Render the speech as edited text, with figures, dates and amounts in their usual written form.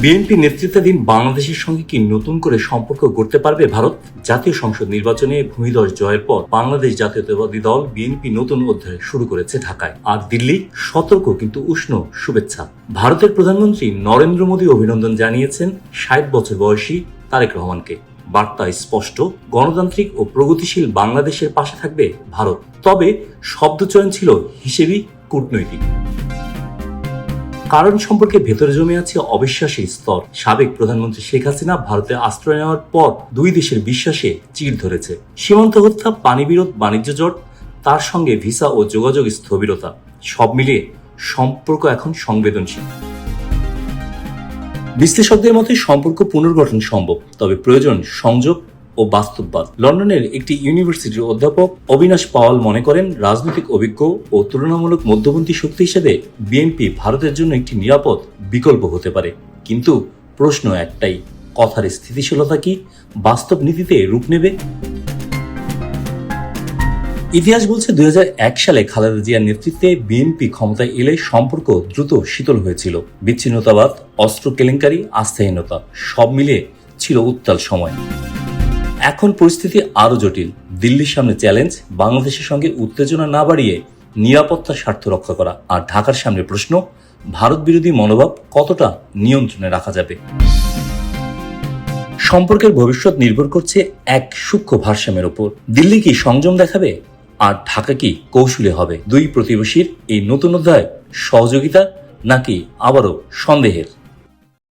BNP নেতৃত্বাধীন বাংলাদেশের সঙ্গে কি নতুন করে সম্পর্ক গড়তে পারবে ভারত? জাতীয় সংসদ নির্বাচনে ভূমিধস জয়ের পর বাংলাদেশ জাতীয়তাবাদী দল বিএনপি নতুন অধ্যায় শুরু করেছে ঢাকায়। আর দিল্লি সতর্ক কিন্তু উষ্ণ শুভেচ্ছা। ভারতের প্রধানমন্ত্রী নরেন্দ্র মোদী অভিনন্দন জানিয়েছেন ৬০ বছর বয়সী তারেক রহমানকে। বার্তা স্পষ্ট, গণতান্ত্রিক ও প্রগতিশীল বাংলাদেশের পাশে থাকবে ভারত। তবে শব্দচয়ন ছিল হিসেবি কূটনৈতিক। কারণ সম্পর্কে ভেতরে জমে আছে অবিশ্বাসের স্তর। সাবেক প্রধানমন্ত্রী শেখ হাসিনা ভারতে আশ্রয় নেওয়ার পর দুই দেশের বিশ্বাসে চির ধরেছে। সীমান্ত হত্যা, পানি বিরোধ, বাণিজ্য জট, তার সঙ্গে ভিসা ও যোগাযোগ স্থবিরতা, সব মিলিয়ে সম্পর্ক এখন সংবেদনশীল। বিশ্লেষকদের মতে সম্পর্ক পুনর্গঠন সম্ভব, তবে প্রয়োজন সংযোগ ও বাস্তববাদ। লন্ডনের একটি ইউনিভার্সিটির অধ্যাপক অবিনাশ পাওয়াল মনে করেন, রাজনৈতিক অভিজ্ঞ ও তুলনামূলক মধ্যপন্থী শক্তি হিসেবে বিএনপি ভারতের জন্য একটি নিরাপদ বিকল্প হতে পারে। কিন্তু প্রশ্ন একটাই, কথার স্থিতিশীলতা কি বাস্তব নীতিতে রূপ নেবে? ইতিহাস বলছে ২০০১ সালে খালেদা জিয়ার নেতৃত্বে বিএনপি ক্ষমতায় এলে সম্পর্ক দ্রুত শীতল হয়েছিল। বিচ্ছিন্নতাবাদ, অস্ত্র কেলেঙ্কারি, আস্থাহীনতা, সব মিলিয়ে ছিল উত্তাল সময়। এখন পরিস্থিতি আরো জটিল। দিল্লির সামনে চ্যালেঞ্জ, বাংলাদেশের সঙ্গে উত্তেজনা না বাড়িয়ে নিরাপত্তার স্বার্থ রক্ষা করা। আর ঢাকার সামনে প্রশ্ন, ভারত বিরোধী মনোভাব কতটা নিয়ন্ত্রণে রাখা যাবে। সম্পর্কের ভবিষ্যৎ নির্ভর করছে এক সূক্ষ্ম ভারসাম্যের উপর। দিল্লি কি সংযম দেখাবে, আর ঢাকা কি কৌশলী হবে? দুই প্রতিবেশীর এই নতুন অধ্যায় সহযোগিতা নাকি আবারও সন্দেহের?